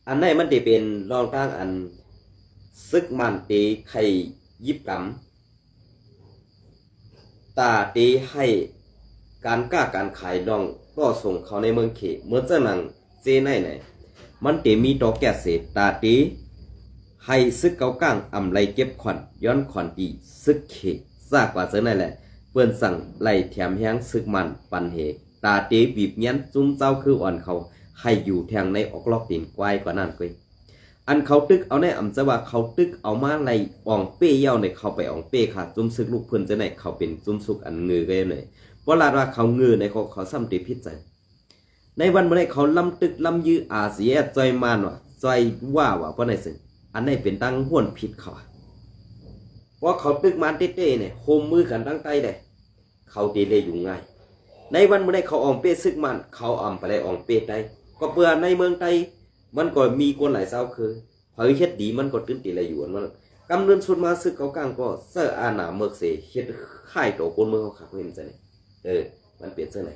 อันไหนมันจะเป็นรองตั้งอันซึกมันตีไข่ยิบกำตาตีให้การกล้าการขายน้องก็ส่งเขาในเมืองเขเมื่อเจ้าหนังเจไหนไหนมันตีมีดอกแก่เศษตาตีให้ซึกเกาก้างอ่ำไรเก็บขวัญย้อนขวัญตีซึกเขซากกว่าเจ้าไหนแหละเปื่อนสั่งไล่แถมแห้งซึกมันปันเหตาตีบีบเงี้ยนจุ้มเจ้าคืออ่อนเขาให้อยู่แทงในออกลอกตีนกวายกว่านั่นกุยอันเขาตึกเอาในอ่ำจะว่าเขาตึกเอามาไล่อ่องเป้เย่าในเขาไปอ่องเป้ค่ะจุ้มซึกลูกเพื่อนจะไหนเขาเป็นจุ้มซุกอันเงือกันเลยเพราะลาดว่าเขาเงือในเขาซ้ำตีพิษใจในวันเมื่อไรเขาล้ำตึกล้ำยื้ออาเสียใจมันว่ะใจว่าเพราะในสิ่งอันนี้เป็นตั้งห้วนผิดเขาเพราะเขาตึกมันเต้ๆเนี่ยโฮมมือกันตั้งใจเลยเขาตีเลยอยู่ง่ายในวันเมื่อไรเขาอ่องเป้ซึกมันเขาอ่ำไปเลยอ่องเป้ได้ก็เปลือในเมืองไทยมันก็มีคนหลายเจ้าคือเผยเฮ็ดดีมันก็ตื้นตีเลยอยู่มันกำเนิดสุดมาซึกเขากลางก็เสื้ออาหนาเมือกเสเฮ็ดค่ายโตคนเมืองเขาขับเห็นใจมันเปลี่ยนเสื้อไหน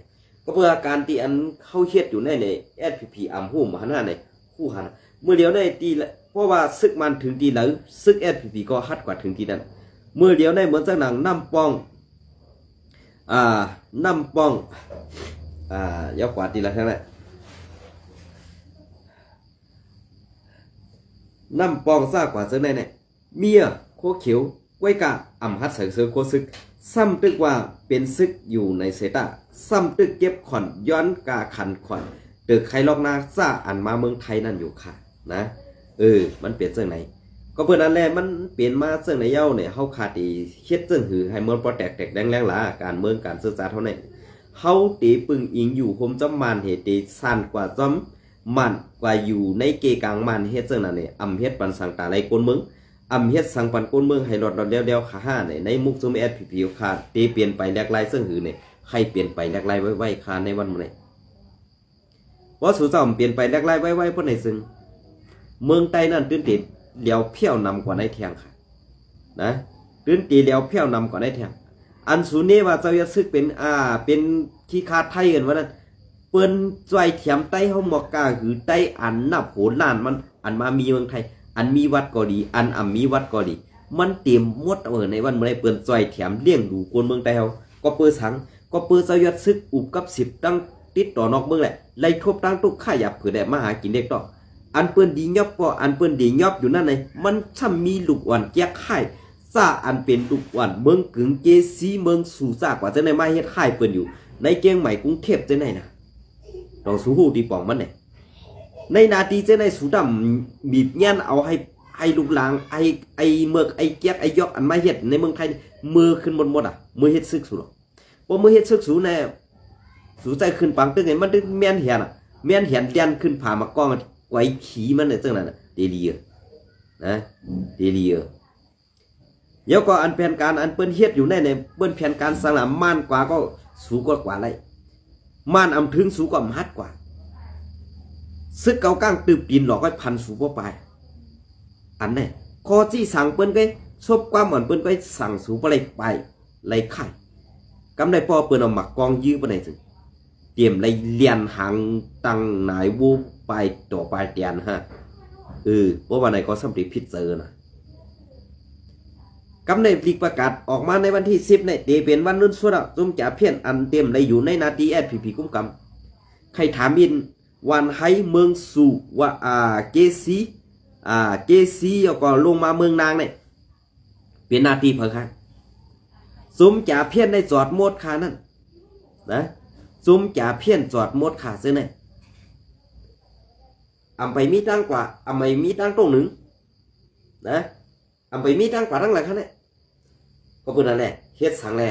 ก็เพื่อการตีอันเข้าเฮ็ดอยู่ในSPP อัมหุ่มหันหน้าในคู่หันเมื่อเดียวได้ตีเพราะว่าซึกมันถึงตีแล้วซึกSPP ก็ฮัดกว่าถึงตีนั้นเมื่อเดียวได้เหมือนเจ้าหนังน้ำป้องยาวกว่าตีละทั้งนั้นน้ำปองซากกว่าเจ้าไหนเนี่ยเมียโคเขียวไว้กะอ่ำฮัดใส่เสือโคซึกซ้ำตึกว่าเป็นซึกอยู่ในเซตาซ้ำตึกเก็บขอนย้อนกาขันขอนตึกใครลอกนาซ่าอันมาเมืองไทยนั่นอยู่ค่ะนะมันเปลี่ยนเจ้าไหนก็เพื่อนนั้นแหละมันเปลี่ยนมาเจ้าไหนเย้าเนี่ยเขาขาดตีเฮ็ดเจ้าหือให้เมืองปอแตกแดงแรงหลาการเมืองการศึกษาเท่านั้นเขาตีปึงอิงอยู่คมจำมันเหตุตีสั้นกว่าจำมันกว่าอยู่ในเกกลางมันเฮ็ดเจ้านั่นเนี่ยอำเฮ็ดปันสังตาไรก้นเมืองอำเฮ็ดสังปันก้นเมืองให้หลอดเดียวขาห้าเนี่ยในมุกซุมSPPขาดตีเปลี่ยนไปแลกลายเสื้อหือเนี่ยให้เปลี่ยนไปแลกลายไว้คาในวันมื้อนี้ว่าสู่เจ้าเปลี่ยนไปแลกลายไว้เพราะในซึ่งเมืองใต้นั่นตื้นติดเลี้ยวเพี้ยวนำกว่าในแทงค่ะนะตื้นตีเลี้ยวเพี้ยวนำกว่าในแทงอันสูนี้ว่าเจ้าจะซึกเป็นขี้คาไทยกันว่านั้นเปิ้นใจเถียมใต้เฮาหมอกกาหือใต้อันนับโหล้านมันอันมามีเมืองไทยอันมีวัดก็ดีอันมีวัดก็ดีมันเต็มหมดในวันเมื่อไรเปิ้นใจเถียมเลี้ยงดูคนเมืองไทยเฮาก็เปิ้นสังก็เปิ้นเจ้ายัดซึกอุบกับ10ตั้งติดต่อนอกเมืองแหละไล่ทบตั้งทุกข้าหยับเผื่อได้มาหากินเด็กต่ออันเปิ้นดียอบก็อันเปิ้นดียอบอยู่นั่นเลยมันช่ำมีลูกอ่อนแก้ไข่ซาอันเป็นลูกอ่อนเมืองกึ่งเจซีเมืองสู่ซากว่าจะในมาเฮ็ดไข่เปิ้นอยู่ในเกียงใหม่กรุงเทพจะไหนนะลองสู้หูตีป่องมันเนี่ยในนาทีจะในสูดำบีบเงี้ยนเอาให้ลูกหลางไอเมือกไอแก๊กไอยอกอันมาเฮ็ดในเมืองไทยมือขึ้นหมดมือเฮ็ดซึกสูหรอกพอมือเฮ็ดซึกสูแน่สูใจขึ้นปังตึ้งไงมันตึ้งแม่นเหียนแม่นเหียนเลียนขึ้นผ่ามากล้องไว้ขี่มันเนี่ยจังนั้นเดลีนะเดลีเดี๋ยวก็อันแผนการอันเปิ้นเฮ็ดอยู่ในเปิ้นแผนการสนามม่านกว่าก็สูกว่าไรม่านอำถึงสูกว่าฮัดกว่าซึกเกาก้างตืบดินหลอกไว้พันสูบ่ไปอันนี้คอจี้สั่งเปิ้นก็ซบความอ่อนเปิ้นก็สั่งสูบ่ไรไปไรไข่กำได้พอเปิ้นเอาหมักกองยื้อไปไหนสิเตรียมไรเลียนหางตั้งไหนวูไปต่อไปเตียนฮะเพราะว่าไหนก็สำเร็จพิษเจอนะกำในปลีกประกาศออกมาในวันที่10เนี่ยเตเป็นวันรุ่นสุดจุ่มจ่าเพี้ยนอันเต็มเลยอยู่ในนาทีSPPกุ้มกำใครถามอินวันให้เมืองสู่ว่าเจซีแล้วก็ลงมาเมืองนางเนี่ยเป็นนาทีเพิ่งค่ะจุ่มจ่าเพี้ยนได้จอดหมดขานั่นนะจุ่มจ่าเพี้ยนจอดหมดขาเส้นเนี่ยอำไปมีตั้งกว่าอำไปมีตั้งตรงหนึ่งนะอำไปมีตั้งกว่าทั้งหลายคันเนี่ยก็เป็นนั่นแหละเฮ็ดสังแล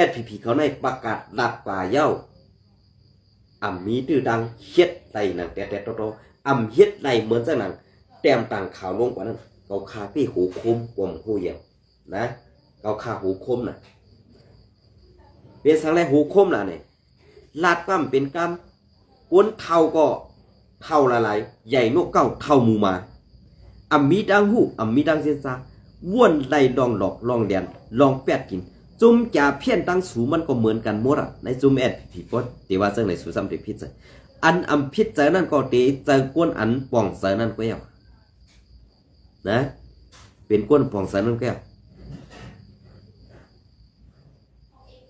SPPเขาในประกาศหลักกว่าเย้ามีตื้อดังเฮ็ดไรหนังแต่โตเฮ็ดไรเหมือนจะหนังแต้มต่างข่าวลงกว่านั้นเขาคาที่หูคมกลมหูเหี่ยวนะเขาคาหูคมน่ะเป็นสังแลหูคมน่ะเนี่ยลาดกล้ำเป็นกล้ำก้นเท่าก็เท่าละลายใหญ่นกเก้าเท่ามูมามีดังหูมีดังเสียนซาว่วนไล่ลองหลอกลองเดียนลองแปดกินจุ่มจ่าเพี้ยนตั้งสูมันก็เหมือนกันหมดในจุ่มSPPก็แต่ว่าเจ้าในสูซ้ำเด็กพิษ อันอำพิษใจนั่นก็ตีใจกวนอันป่องใจนั่นก็ยังนะเป็นกวนป่องใจนั่นก็ยัง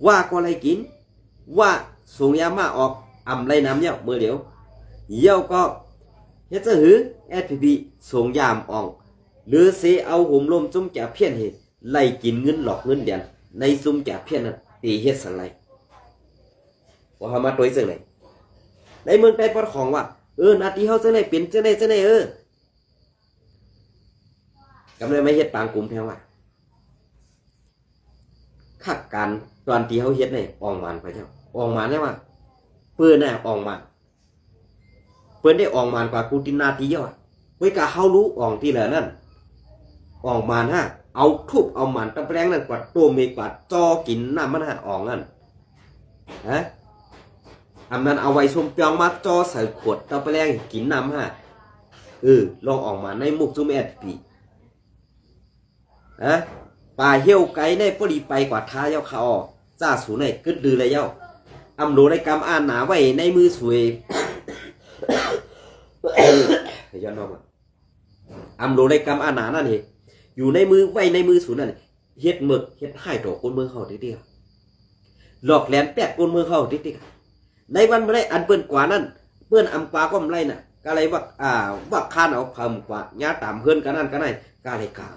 ว่าก็อะไรกินว่าส่งยามาออกอำไรน้ำเยี่ยวมือเดียวเยี่ยวก็เฮ็ดจะหือ SPP ส่งยามออกหรือเสเอาหุ่มลมจุ่มแก่เพี้ยนเหตุไล่กินเงินหลอกเงินเดือนในจุ่มแก่เพี้ยนนั้นตีเฮ็ดสังไรว่าเขามาตัวซึ่งไหนในเมืองใต้ปอดของว่านาทีเขาจะได้เป็นจะได้กำลังไม่เฮ็ดปางกลุ่มแพงว่าขัดการตอนที่เขาเฮ็ดเนี่ยออกมันไปเจ้าออกมันได้ว่าเปื้อนน่ะออกมันเปื้อนได้ออกมันกว่ากูตินาทีเยอะไว้กะเขารู้ออกที่เหลือนั่นออกมันฮะเอาทุบเอามันตะแปรงนั่นกว่าตัวเมกว่าจอกินน้ำมันฮะออกนั่นฮะอันนั้นเอาไว้ชมเปียงมาจอใส่ขวดตะแปรงกินน้ำฮะลองออกมาในมุกจุ่มSPPฮะป่าเหี่ยวไก่ในพอดีไปกว่าท้าเย้าเขาจ้าสูในกึดดือเลยเย้าอำโลในกำอ่านหนาไว้ในมือสวยย้อนน้องอำโลในกำอ่านหนานั่นเองอยู่ในมือไว้ในมือสูนั่นเฮ็ดหมึกเฮ็ดให้ต่อคนมือเขาติ๊กๆหลอกแหลนแปดคนมือเขาติ๊กๆในวันไม่ได้อันเปิ้นกว่านั่นเปิ้นอำปลาก็ไม่ไรน่ะก็เลยว่าคานเอาพำกว่าญาตามเพื่อนกันนั่นกันไหนก็เลยกา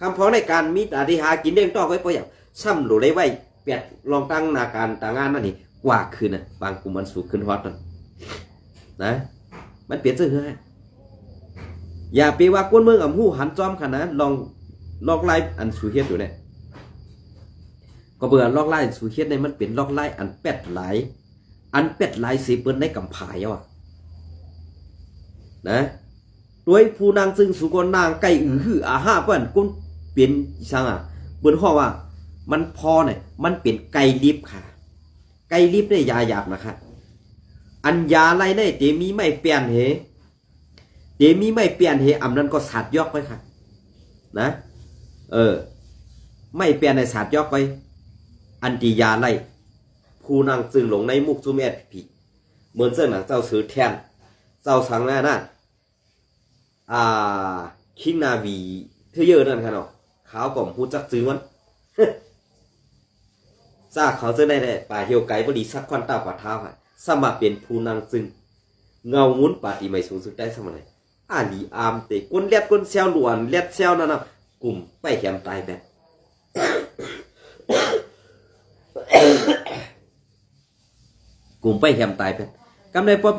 คำพ้องในการมีตาที่หากินเด้งต้องไว้พออย่างซ้ำหลุดได้ไว้เปียดลองตั้งนาการต่างงานนั่นนี่กว่าคืนน่ะบางกลุ่มมันสูงขึ้นฮอตนะมันเปลี่ยนเสื้อให้อย่าไปว่ากวนเมืองอ่ำหูหันจอมขนาดลองไล่อันสูเฮียดอยู่เนี่ยก็เบื่อลอกไล่สูเฮียดในมันเปลี่ยนลอกไล่อันเป็ดไหลอันเป็ดไหลสีเปิ้นในกำผายอ่ะนะด้วยผู้นางซึ่งสุกนางไก่หืออาห้าเปิ้นกุ้นเปลี่ยนช่างเปิ้นข้อว่ามันพอเนี่ยมันเปลี่ยนไก่ลิบค่ะไก่ลิบเนี่ยยาหยาบนะคะอันยาอะไรเนี่ยเดี๋ยวมีไม่เปลี่ยนเหอำนั้นก็สาดยอกไปค่ะนะไม่เปลี่ยนในสาดยอกไปอันดียาอะไรผู้นางซึ่งหลงในมุกซุมSPPเหมือนเส้นหนังเจ้าซื้อแทนเจ้าสังหน้าน่ะคิงนาวีเธอเยอะนั่นค่ะเนาะเขาก็พูดจักซื้อมันซาเขาจะได้ป่าเหี่ยวไก่บดีสักควันตากว่าเท้าค่ะสมัครเป็นผู้นางซึ่งเงางุ้นปาฏิไม่สูงสุดได้สมัยไหนลีอามเตะก้นเล็ดก้นเซลหลวนเล็ดเซลนั่นนะกลุ่มไปแขมตายแบบกลุ่มไปแขมตายแบบกำได้เพราะเ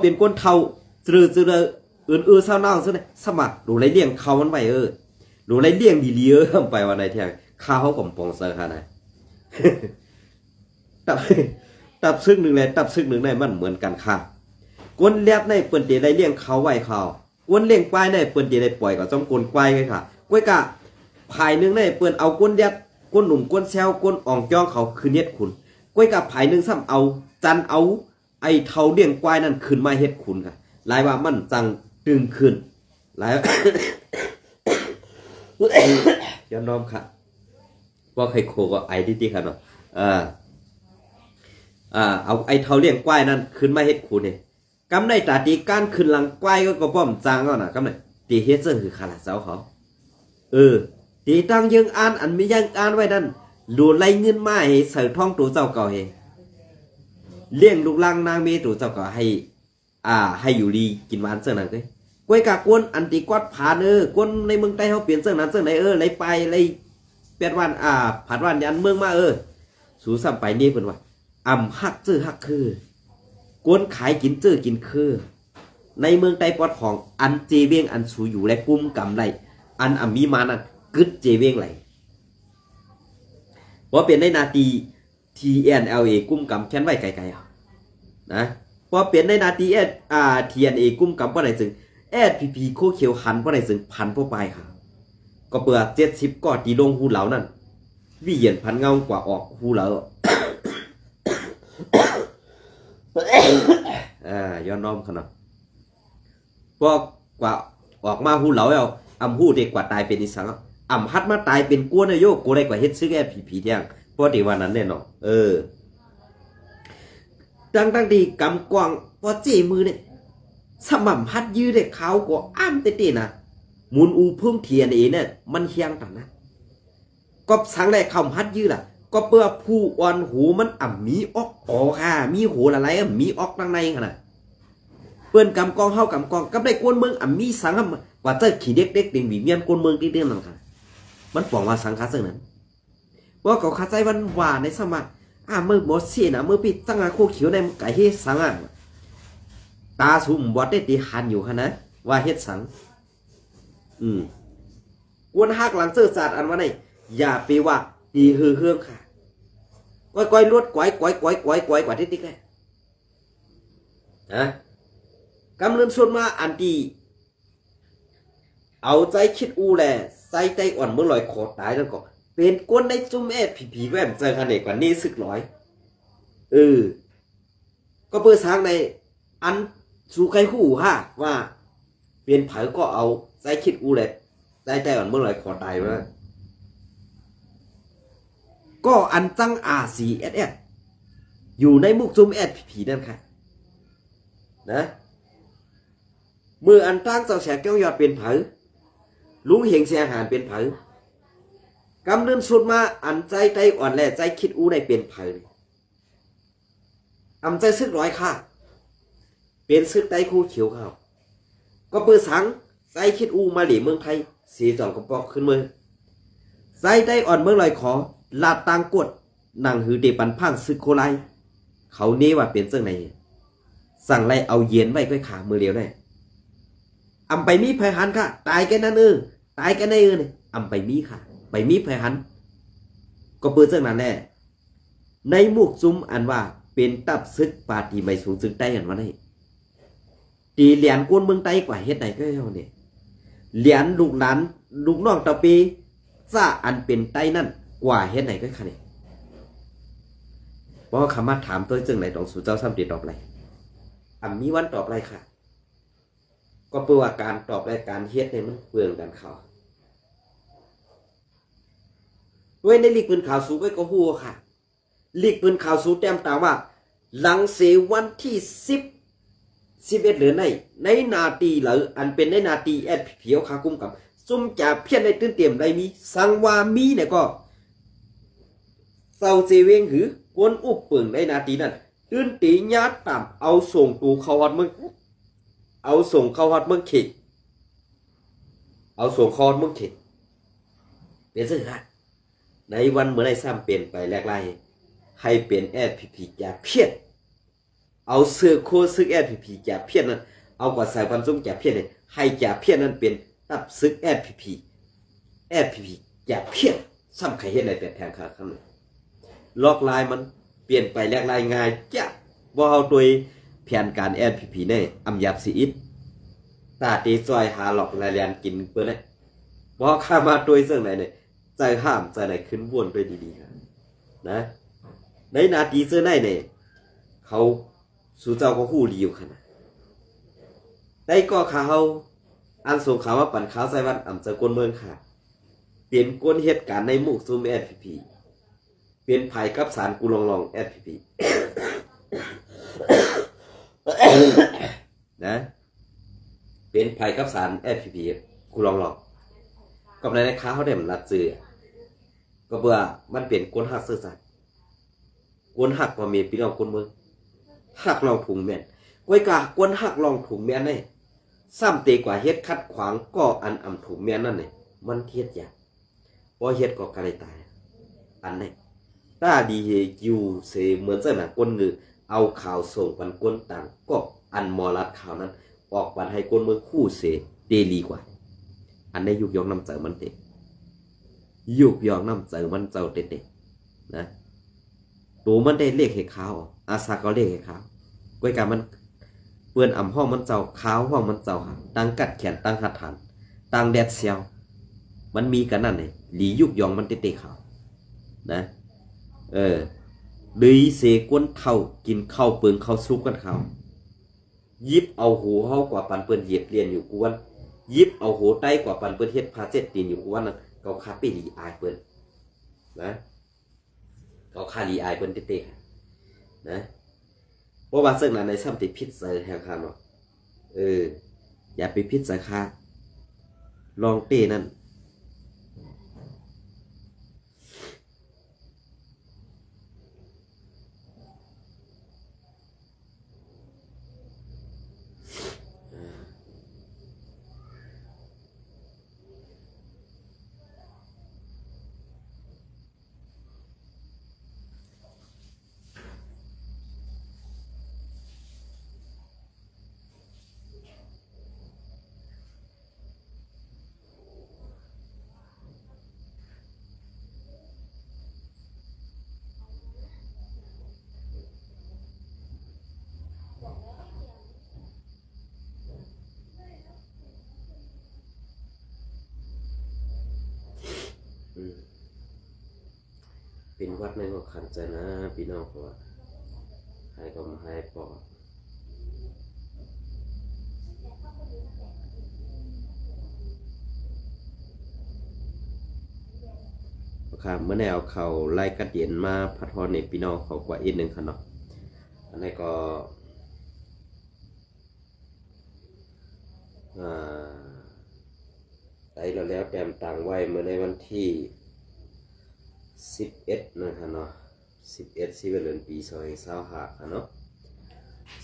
ป็นก้นเทาจืดเศร้าเน่าซะเลยสมัครดูไรเลี้ยงเขามันไปดูไรเลี้ยงดีๆไปวันไหนเที่ยงข้าวเขากล่อมปองเซอร์ค่ะนะตับซึ่งหนึ่งเลยตับซึ่งหนึ่งในมันเหมือนกันค่ะกวนเล็บในเปิ่นเดได้เลี้ยงเขาไว้เขากวนเลี้ยงควายในเปิ่นเดได้ปล่อยกับจ้องกวนควายไงค่ะกล้วยกะภายหนึ่งในเปิ่นเอากวนยัดกวนหนุ่มกวนแซวกวนอ่องจ้องเขาคืนเฮ็ดขุนกล้วยกะภายหนึ่งซ้ำเอาจันเอาไอเท่าเลี้ยงควายนั่นคืนมาเฮ็ดขุนค่ะหลายว่ามันจังตึงขึ้นหลายย้อนน้อมค่ะว่าใครโคก็ไอดิค่ะเนาะเอาไอเท่าเลี้ยงควายนั่นคืนมาเฮ็ดขุนเนี่ยกำในตาตีการขึ้นหลังควายก็ป้อมจางก็น่ะกำในตีเฮ็ดเสื้อคือขาดเสาเขาตีตั้งยังอ่านอันไม่ยังอ่านไว้นั่นดูไล่เงินมาให้ใส่ท้องตัวเจ้าเก่าเฮเลี้ยงลูกลังนางเมตัวเจ้าเก่าให้อยู่ดีกินหวานเสื้อนั่นเลยกล้วยกากวนอันตีกวาดผ่านกวนในเมืองใต้เขาเปลี่ยนเสื้อนั้นเสื้อไหนไล่ไปไล่เปลี่ยนวันผัดวันยันเมืองมาสู่ซ้ำไปนี่เป็นว่าฮักซื้อฮักคือกวนขายกินเจอกินคือในเมืองใต้ปอดของอันเจเวียงอันสูอยู่และกุ้มกำไรอันมีมานั่นกึดเจเวียงไหลเพราะเป็นในนาที TNLA กุ้มกำแค้นไว้ไกลๆนะเพราะเป็นในนาทีTNA กุ้มกำเพราะไหนจึงSPP โคเขียวหันเพราะไหนจึงพันพวกไปค่ะก็เปลือก70ก่อตีลงหูเหลานั่นวิเหยียนพันเงากว่าออกหูเหลาย้อนน้อมขนาดพวกกว่าออกมาหูเหลาเอาหูเด็กกว่าตายเป็นนิสังฮัดมาตายเป็นกวนโยกกูได้กว่าเฮ็ดซื้อแก่ผีเที่ยงเพราะเดี๋ยววันนั้นแน่นอนแ ตั้งดีกำกวางพอเจมือเนี่ยสม่ำพัดยืดเด็กเขาก็อ้ามเต้ๆนะมุนอูพึ่งเทียนเอเนี่ยมันเฮียงต่างนะก็สังแรกคำพัดยืดล่ะก็เพื่อผู้อ่อนหูมันอ่ำมีออกอ๋อค่ะมีหูอะไรมีออกตั้งในขนาดเปิ้นกำกองเฮากำกองกับได้กวนเมืองอ่ำมีสังกว่าเตอร์ขี่เด็กๆดิ่งเมียนกวนเมืองที่เรื่องนั่นค่ะมันปองว่าสังคาเสื่อนั้นว่าเขาขาใจวันว่าในสมัครเมื่อหมดเสียนะเมื่อปีตั้งโคเขียวในไก่เฮ็ดสังตาสุ่มบอดได้ตีหันอยู่ขนาดว่าเฮ็ดสังกวนหักหลังเสื้อสาดอันว่าไหนอย่าไปว่าตีเฮืองค่ะก้อยลวดก้อยกว่าที่ติ๊กแค่กำเนิดส่วนมาอันดีเอาใจคิดอูแหละใจอ่อนเมื่อลอยคอตายแล้วก็เป็นก้นในจุ่มผีแวมเจอกันเด็กกว่านี้สึกร้อยก็เปิดทางในอันสู่ใครหูฮะว่าเปลี่ยนเผยก็เอาใจคิดอูแหละใจอ่อนเมื่อลอยคอตายมาก็อันตั้งRCSSอยู่ในมุกจุ่มผีนั่นค่ะนะเมื่ออันตั้งเจ้าแฉกแก้วยอดเป็นเผยลุงเฮงเสียหารเป็นเผยกำเนิดสุดมาอันใจอ่อนแหละใจคิดอู้ในเป็นเผยอำใจซึกร้อยค่ะเป็นซึกไตคู่เขียวเขาก็เปิดสังใจคิดอู้มาหลีเมืองไทยสีจองกระปอกขึ้นมือใจอ่อนเมืองลอยขอลาดตางกดนั่งหือเดปันพังซึกโคไลเขานี้ว่าเป็นเจ้าไหนสั่งไล่เอาเย็นไว้ก้อยขามือเดียวได้อำไปมีไผหันค่ะตายกันนั่นตายกันได้เนี่ยอำไปมีค่ะไปมีไผหันก็เปิดเจ้านั้นแน่ในมุกซุ้มอันว่าเป็นตับซึกปาตีไม่สูงซึกได้กันว่าได้ตีเหรียญกวนเมืองไต้กว่าเฮ็ดไหนก็เท่าเนี่ยเหรียญลูกหลานลูกน้องตะปีซาอันเป็นไต้นั่นกว่าเฮ็ดไหนก็ค่ะเนี่ยเพราะคำมาถามตัวเจ้าไหนต้องสู่เจ้าซ้ำตีตอบไรมีวันตอบไรค่ะก็เพื่อว่าการตอบรายการเฮ็ดเนี่ยมันเปลืองกันเขาด้วยในลีกปืนข่าวสูงก็หัวค่ะลีกปืนข่าวสูงแต้มตาว่าหลังเสวันที่11เดือนในนาตีหรืออันเป็นในนาตีเพียวขาคุ้มกับซุ่มจ่าเพี้ยนในตื้นเตรียมได้มีสังวามีเนี่ยก็เศร้าเจเวงหือกวนอุบเปิงในนาตีนั้นตื้นตีญาติต่ำเอาส่งตูเขาวัดมึงเอาส่งเข้าฮอดเมืองเขตเอาส่งเข้าฮอดเมืองเขตเป็นสิ่งนั้นในวันเมื่อไรซ้ำเปลี่ยนไปแรกไล่ให้เปลี่ยนผีจ่าเพี้ยนเอาเสื้อโคซึกผีจ่าเพี้ยนนั้นเอากว่าสายพันธุ์ส้มจ่าเพี้ยนเนี่ยให้จ่าเพี้ยนนั้นเป็นตับซึกผีจ่าเพี้ยนซ้ำใครเห็นอะไรแต่แทงขาข้างหนึ่งลอกลายมันเปลี่ยนไปแรกไล่ง่ายจ้ะบ่เอาโดยแผนการผีเนี่ยอำยับสีอิดตาตีซอยหาหลอกลายเรียนกินเพื่อนเลยบอกข้ามาโดยเสื่องไหนเนี่ยใจห้ามใจไหนขึ้นวนไปดีๆนะในนาทีเสื้อไหนเนี่ยเขาสู่เจ้าก็หู้ดีอยู่ขนาดได้ก็ข่าวอันส่งข่าวว่าปั่นข่าวใส่วันอ่ำเจอกวนเมืองค่ะเปลี่ยนกวนเหตุการณ์ในหมู่ซูมผีเปลี่ยนภัยกับสารกูลองผีนะเป็นภัยกับสารผีกูลองกับในค้าเขาได้มันรัดเจือก็เบื่อมันเปลี่ยนกวนหักเสื้อสัตว์กวนหักว่ามีพี่น้องคนเมืองหักลองถุงแม่นก้อยกากวนหักลองถุงแม่นเนี่ยซ้ำเตกว่าเฮ็ดคัดขวางก็อันอ่ำถุงแม่นนั่นเนี่ยมันเฮ็ดยากเพราะเฮ็ดก็กระไรตายอันนี้ถ้าดีอยู่เสเหมือนเจ้าหนังก้นหรือเอาข่าวส่งปันก้นต่างก็อันมอรัดข่าวนั้นออกปันให้ก้นเมืองคู่เสเดลีกว่าอันในยุกยองน้ำเจอมันเตะยุกยองน้ำเจอมันเจ้าเตะนะตัวมันได้เลขให้ขาวอาซาก็เลขให้ขาวก้อยการมันเปื้อนอ่ำห้องมันเจ้าขาวห้องมันเจ้าตั้งกัดแขนตั้งหัดฐานตั้งแดดเซียวมันมีกันนั่นเลยหลียุกยองมันเตะขาวนะดื้อเสกวนเท่ากินข้าวเปิงข้าวซุปกันข้าวยิบเอาหูเฮากว่าปันเปิ้นเหยียบเรียนอยู่กวนยิบเอาหูใต้กว่าปันเปิ้นเฮ็ดพาเจ็ดตีนอยู่กวนนั้นเขาคาไปหลีอายเปิ้นนะเขาคาหลีอายเปิ้นเตะๆนะ เพราะว่าซึ่งนั้นในซ้ำติพิษใส่แหงคาเนาะอย่าไปพิษใส่คาลองเต้นั่นเป็นวัดในก็ขันใจนะพี่น้องเพราะว่าให้ก็มาให้ปอดครับเมื่อแนวเขาไล่กัดเย็นมาพัดทอนในพี่น้องเขากว่าอีกหนึ่งค่ะเนาะอันนี้ก็ได้แล้วแต้มต่างไว้เมื่อในวันที่11นะครับเนาะ11เดือนปี2025ค่ะเนาะ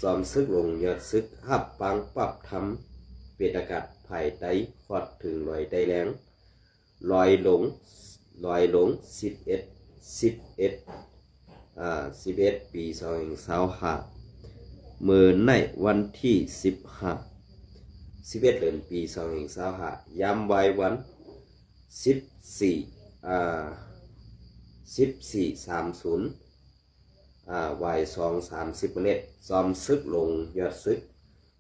ซ้อมซึกลงยอดซึกหับปังปรับทำเปียกาศภายใต้ขอดถึงลอยได้แรงลอยหลง11ปี2025มื้อในวันที่11เดือนปี2025ยามบ่ายวัน14:30วัย2:30เมตรซ้อมซึกลงยอดซึก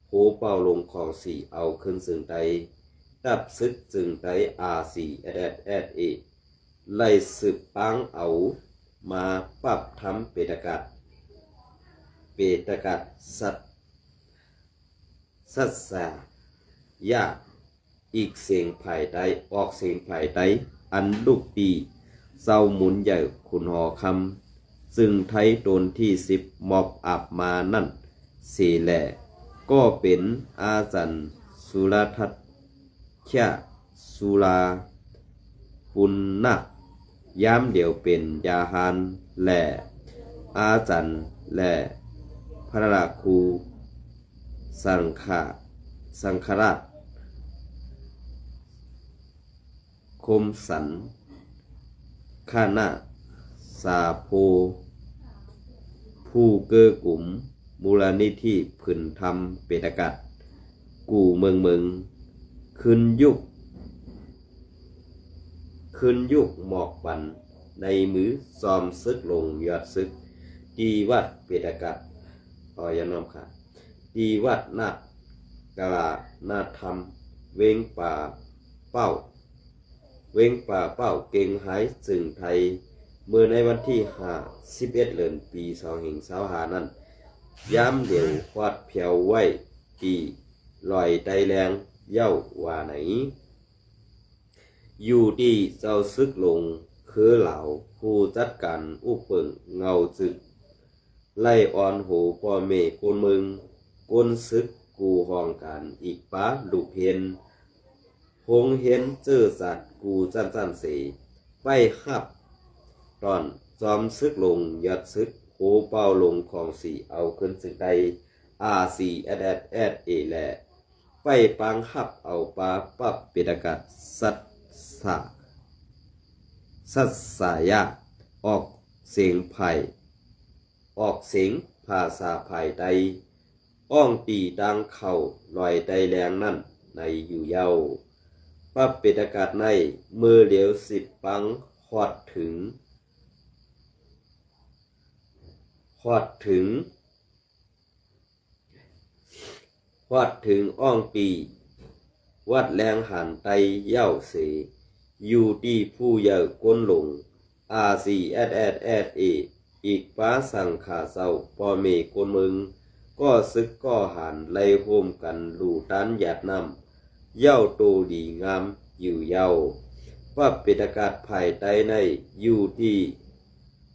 โหเป้าลงของ4เอาขึ้นซึ่งใดดับซึกจึงใดR4 เอไล่สืบปังเอามาปรับทำเปตกาศสัตสายาอีกเสียงภายใดออกเสียงภายใดอันลูกดีเศร้าหมุนใหญ่ขุนหอคำซึ่งไทยโดนที่10มอบอับมานั่นเสแหล่ก็เป็นอาจันสุรทัตชะสุราปุณณะย้ำเดียวเป็นยาหานแหล่อาจันแหล่พระราคูสังฆราชคมสันข้านาสาโพผู้เกื้อกลุ่มมูลนิธิผืนธรรมเปตกาศกู่เมืองขึ้นยุกหมอกบันในมือซ้อมซึกลงยอดซึกดีวัดเปตกาศยานอมค่ะดีวัดนาดกลานาธรรมเวงป่าเป้าเก่งหายจึงไทยเมื่อในวันที่11เดือนปี2025นั้นย้ำเดี่ยวควาดเพียวไว้ตีลอยไตแรงเย้าว่าไหนอยู่ที่เจ้าซึกลงคือเหล่าผู้จัดการอุปเปิงเงาจึกไล่อ่อนหูพ่อเมกนมึงกนซึกกูห้องการอีกป้าลูกเห็นพงเห็นเจอสัตว์กูจันเสไปหับตอนจอมซึกลงยัดซึกโหเป้าลงของสีเอาขึ้นสึกใดR4เอแหละไปปังหับเอาปลาปับเปตกาศสัตสายะออกเสียงไผ่ออกเสียงภาษาไผ่ใดอ้องตีดังเข่าลอยใดแรงนั่นในอยู่เย้าปับเปตกาศในมือเหลียว10ปังหอดถึงอ้องปีวัดแรงหันไตเย้าเสอยู่ที่ผู้เยอะก้นหลงR4เออีกป้าสั่งขาเศร้าพ่อเมกนมึงก็ซึกก็หันไล่โฮมกันลู่ตันหยาดน้ำเย้าโตดีงามอยู่เย้าปับเปตกาศภายใต้ในอยู่ที่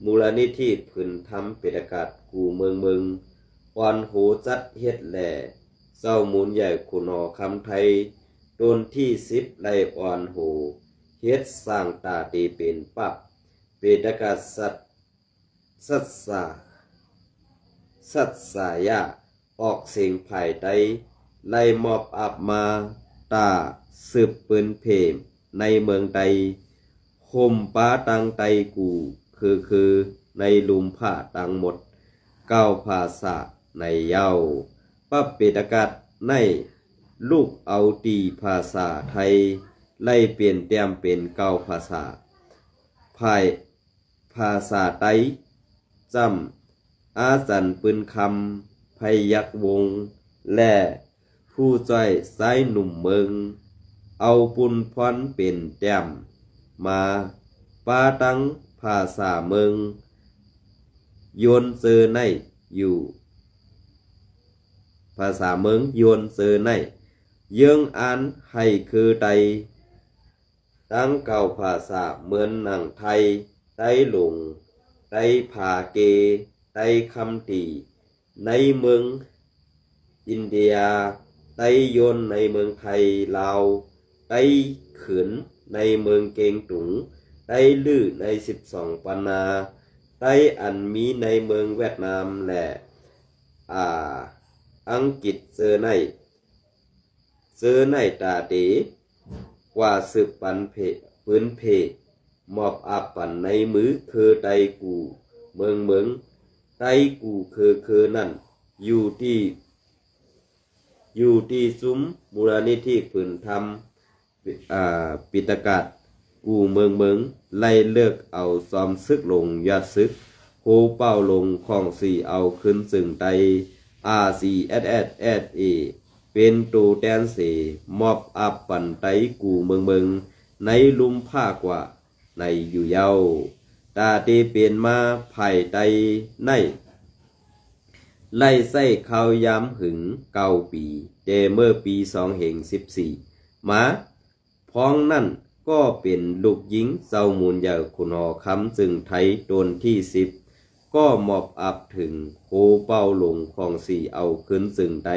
มูลนิธิผืนธรรมเปตกาศกูเมือง อ่อนโหจัดเฮ็ดแหล่เศร้ามูลใหญ่ขุนหอคำไทยต้นที่10ไล่อ่อนโหเฮ็ดสร้างตาตีเป็นปับเปตกาสัตสายาออกเสียงภายใต้ไล่มอบอับมาตาสืบปืนเพมในเมืองใดคมป้าตังไตกูคือในลุมผ้าตังหมดเก้าภาษาในเย้าปั๊บเปตกัดในลูกเอาตีภาษาไทยไล่เปลี่ยนแต้มเป็นเก้าภาษาภาษาไต้จำอาสันปืนคำพยักวงและผู้จ้อยสายหนุ่มเมืองเอาปุนพรเป็นแต้มมาปาตังภาษาเมืองโยนเซอในอยู่ภาษาเมืองโยนเซอในเยื่องอ่านให้คือไตตั้งเก่าภาษาเหมือนหนังไทยไต้หลงไต้ผาเกไต้คำตีในเมืองอินเดียไต้ยนในเมืองไทยลาวไต้ขืนในเมืองเกงตุงไต้ลื่อใน12ปันนาไต้อันมีในเมืองเวียดนามและอังกฤษเซอร์ในตาเตกว่าสืบปันเพปืนเพมอบอาปันในมือคือไตกูเมืองไตกูคือนั่นอยู่ที่ซุ้มมูลนิธิผืนธรรมปิตกาศกูเมืองไล่เลิกเอาซอมซึกลงยอดซึกโคเป้าลงของสี่เอาขึ้นสึงไตRCSSA เป็นตูแดนเสมอบอับปันไตกูเมืองในลุมผ้ากว่าในอยู่เยาตาเตเปลี่ยนมาไผ่ไตในไล่ไส้ข้าวยำหึง9 ปีเจเมื่อปี2014มาพ้องนั่นก็เป็นลูกหญิงเจ้ามูลใหญ่คุณหอคำจึงไทยตนที่10ก็มอบอับถึงโคเป้าลงของสี่เอาขึ้นจึงไต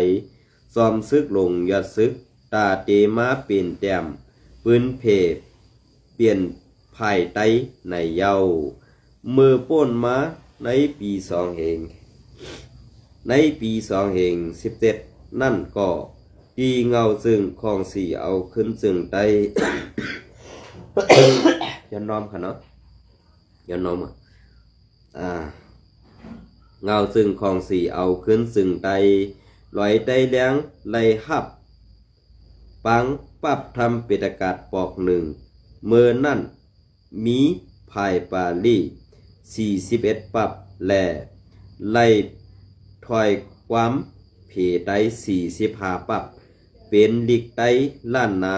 ซอมซึกลงยอดซึกตาเตมาเป็นแต้มปืนเพเปลี่ยนภายใต้ในเย้ามือป้นมาในปี2017นั่นก็ตีเงาซึ่งของสี่เอาขึ้นซึ่งไต ยันน้อมค่ะเนาะยันน้อมเงาซึ่งของสี่เอาขึ้นซึ่งไตลอยไตแดงไล่หับปังปับทำเปตกาศปอกหนึ่งเมื่อนั่นมีภายปาลี41ปับและไล่ถอยความเพไต45ปับเป็นลิกไตล้านนา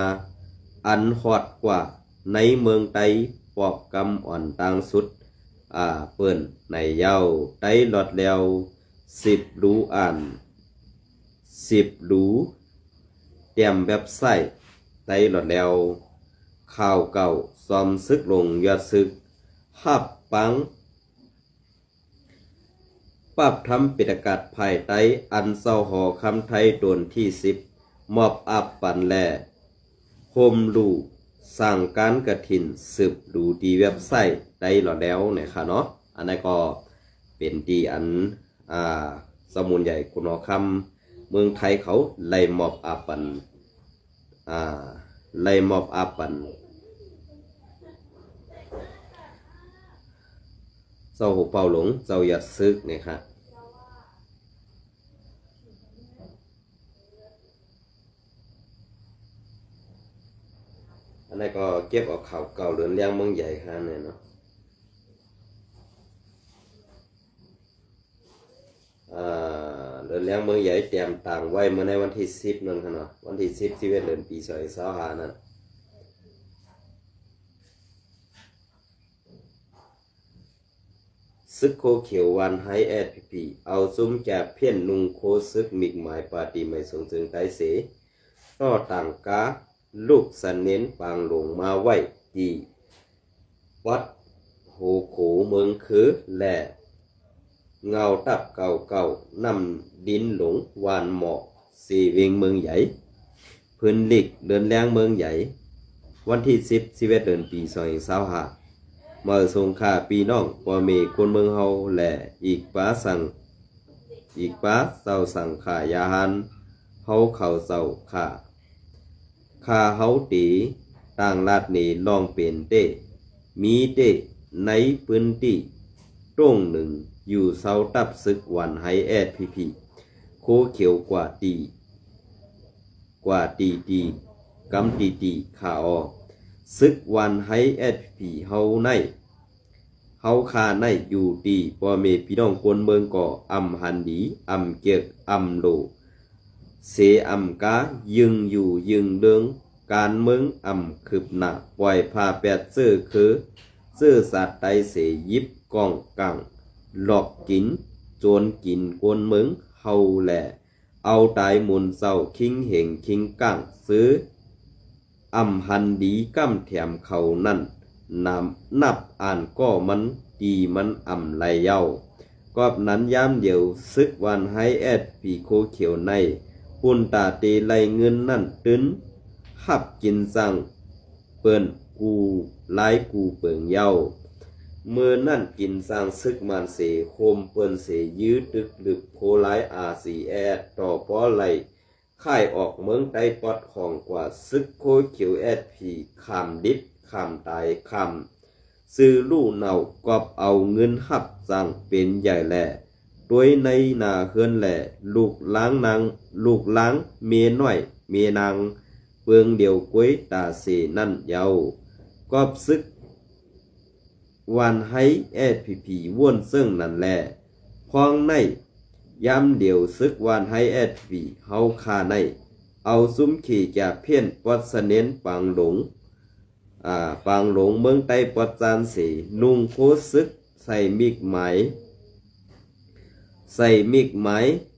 อันฮอดกว่าในเมืองไตปอกกำอ่อนต่างสุดเปิ้นในเย้าไตหลอดแล้ว10รู้อ่าน10รู้เตรียมเว็บไซต์ไตหลอดแล้วข่าวเก่าซอมซึกลงยอดซึกหับปังปับทำปิดกาศภายใต้อันเศร้าหอคำไทยตนที่10มอบอับปันแลโฮมลูสั่งการกระถินสืบดูดีเว็บไซต์ได้หลอดแล้วเนี่ยค่ะเนาะอันนี้ก็เป็นดีอันสมุนใหญ่คุณหอคำเมืองไทยเขาไล่มอบอับปันไล่มอบอับปันเจ้าหูเป่าหลงเจ้าหยัดซึกเนี่ยค่ะอันนี้ก็เก็บเอาข่าวเก่าเรือนเลี้ยงเมืองใหญ่ค่ะเนี่ยเนาะเรือนเลี้ยงเมืองใหญ่เตรียมต่างไว้เมื่อในวันที่10นั่นค่ะเนาะวันที่10ที่เดือนปี2025นั่นซึกโคเขียววันไฮแอดพีเอาซุ้มจากเพี้ยนนุงโคซึกมิกหมายปาติไม่สงจึงไตเสต่อต่างกาลูกสันเน้นปางหลงมาไว้ดีวัดโหโขเมืองคือและ เงาตับเก่าเก่านำดินหลงวานหมอกสีเวงเมืองใหญ่พื้นหลิกเดินแรงเมืองใหญ่วันที่11 เดือนปี2025เมื่อสงคราปีน้องปอเมคนเมืองเฮาและอีกป้าเศร้าสั่งขายาหันเฮาเข่าเศร้าขาเฮาตีต่างลาดนีลองเป็นเต้มีเต้ในพื้นที่ตรงหนึ่งอยู่เสาตับศึกวันไฮแอดพีโคเขียวกว่าตีกำตีขาออศึกวันไฮแอดพีเฮาคาในอยู่ตีปอเมพี่น้องคนเมืองก่ออำหันดีอำเกียกอำโลเสอำกายึงอยู่ยึงเดิงการเมืองอำคืบหน้าปล่อยพาแปดเสื้อคือเสื้อสัตว์ไตเสยิบกองกังหลอกกินโจรกินกวนเมืองเฮาแหล่เอาตายมุนเศร้าคิงเหงคิงกังซื้ออำหันดีกำแถมเขานั่นนับอ่านก็มันดีมันอ่ำไหลเย้ากอบนั้นย้ำเดียวซึกวันไฮแอดปีโคเขียวในปุ่นตาเตไหลเงินนั่นตึนหับกินสั่งเปิ้นกูไล่กูเปิงเย้าเมื่อนั่นกินสั่งซึกมันเสโคมเปิ้นเสยื้อตึกลึกโคไลอาซีแอดต่อป้อไหลค่ายออกเมืองใต้ปอดของกว่าซึกโคเขียวแอดพีคำดิบคำตายคำซื้อลู่เนา กอบเอาเงินหับสั่งเป็นใหญ่แหล่ด้วยในนาเฮือนแหล่ลูกล้างเมียน้อยเมียนางเปืองเดียวก้วยตาเสนั่นเยากอบซึกวันไฮแอดพีว่นซึ่งนั่นแหล่พองในย้ำเดียวซึกวันไฮแอดพีเฮาคาในเอาซุ้มขี่จากเพี้ยนปัดเสเน้นปังหลงเมืองใต้ปัดจานสีนุ่งโคซึกใส่มิกไหม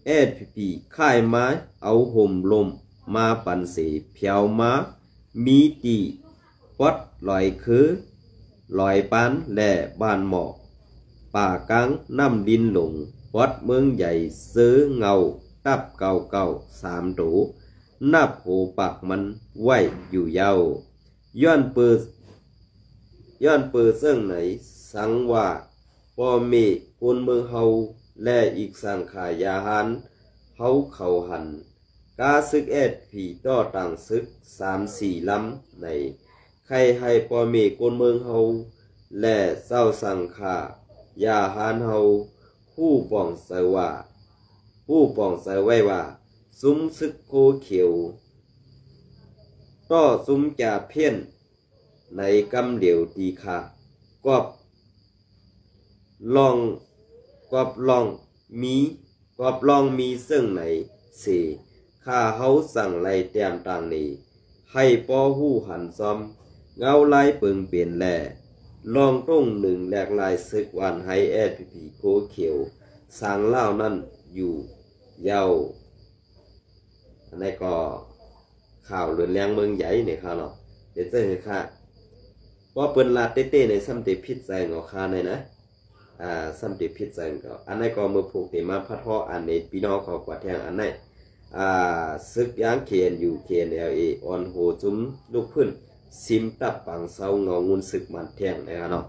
แอดพีค่ายไม้เอาห่มลมมาปั่นสีเพียวมามีตีปัดลอยคือลอยปานแหล่บ้านหมอกป่ากลางน้ำดินหลงปัดเมืองใหญ่ซื้อเงาตับเก่า3 ตูนับโหปากมันไว้อยู่ยาวย้อนเปิดเสื่องไหนสังว่าปอเมคนเมืองเฮาและอีกสังขายาหันเฮาเขาหันกาซึกแอดผีต่อต่างซึก3-4 ลำในใครให้ปอเมคนเมืองเฮาและเศร้าสังขายาหันเฮาผู้ป้องใส่ไว้ว่าซุ้มซึกโคเขียวต่อซุ้มจ่าเพี้ยนในกำเดียวตีขากอบลองมีซึ่งไหนเสข้าเฮาสั่งไล่แต้มต่างนี้ให้ปอหู้หันซ้อมเงาลายเปิงเปลี่ยนแหล่ลองต้งหนึ่งแหลกลายซึกวันไฮแอดพีโคเขียวสั่งเล่านั่นอยู่เย้าอันนี้ก็ข่าวเรือนแรงเมืองใหญ่เนี่ยค่ะเนาะเดี๋ยวจะเห็นค่ะว่าเปิ้นลาเต้ๆในซ้ำเตพิษใจงอคาในนะซ้ำเตพิษใจก็อันนี้ก็มือผูกเตมาพัดห่ออันนี้พี่น้องเขากว่าแทงอันนี้ซึกย่างเขียนอยู่เขียนLAออนโหจุ้มลูกพื้นซิมตับปังเซาเงางุนซึกมันแทงนะครับเนาะ